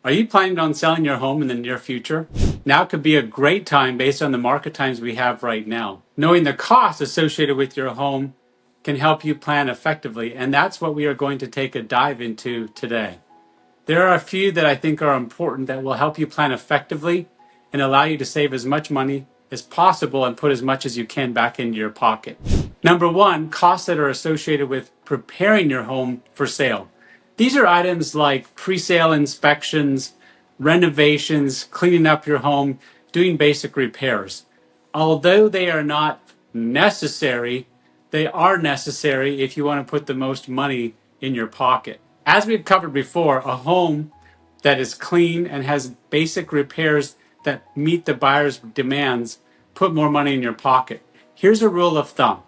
Are you planning on selling your home in the near future? Now could be a great time based on the market times we have right now. Knowing the costs associated with your home can help you plan effectively, and that's what we are going to take a dive into today. There are a few that I think are important that will help you plan effectively and allow you to save as much money as possible and put as much as you can back into your pocket. Number one, costs that are associated with preparing your home for sale. These are items like pre-sale inspections, renovations, cleaning up your home, doing basic repairs. Although they are not necessary, they are necessary if you want to put the most money in your pocket. As we've covered before, a home that is clean and has basic repairs that meet the buyer's demands put more money in your pocket. Here's a rule of thumb.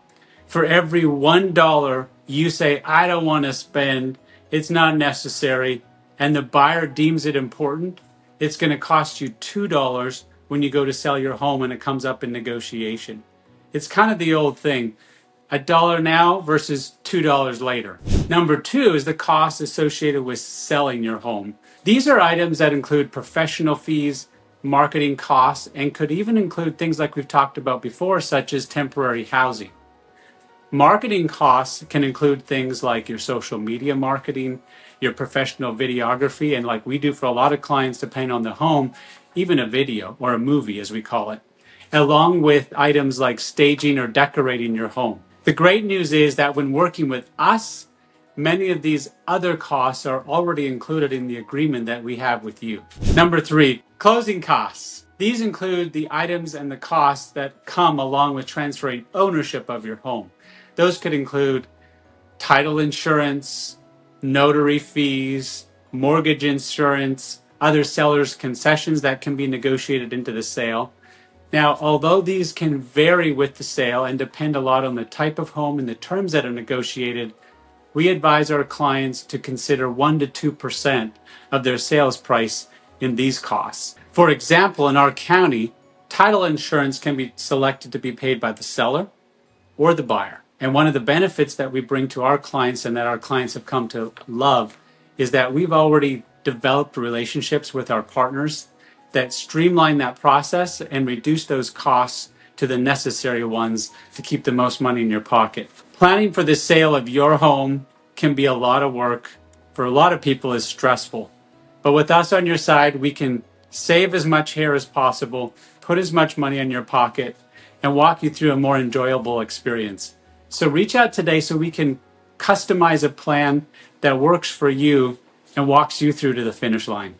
For every $1 you say, I don't want to spend, it's not necessary, and the buyer deems it important, it's going to cost you $2 when you go to sell your home and it comes up in negotiation. It's kind of the old thing, $1 now versus $2 later. Number two is the cost associated with selling your home. These are items that include professional fees, marketing costs, and could even include things like we've talked about before, such as temporary housing. Marketing costs can include things like your social media marketing, your professional videography, and like we do for a lot of clients, depending on the home, even a video or a movie, as we call it, along with items like staging or decorating your home. The great news is that when working with us, many of these other costs are already included in the agreement that we have with you. Number three, closing costs. These include the items and the costs that come along with transferring ownership of your home. Those could include title insurance, notary fees, mortgage insurance, other sellers' concessions that can be negotiated into the sale. Now, although these can vary with the sale and depend a lot on the type of home and the terms that are negotiated, we advise our clients to consider 1 to 2% of their sales price in these costs. For example, in our county, title insurance can be selected to be paid by the seller or the buyer. And one of the benefits that we bring to our clients and that our clients have come to love is that we've already developed relationships with our partners that streamline that process and reduce those costs to the necessary ones to keep the most money in your pocket. Planning for the sale of your home can be a lot of work. For a lot of people, it's stressful. But with us on your side, we can save as much hair as possible, put as much money in your pocket, and walk you through a more enjoyable experience. So reach out today so we can customize a plan that works for you and walks you through to the finish line.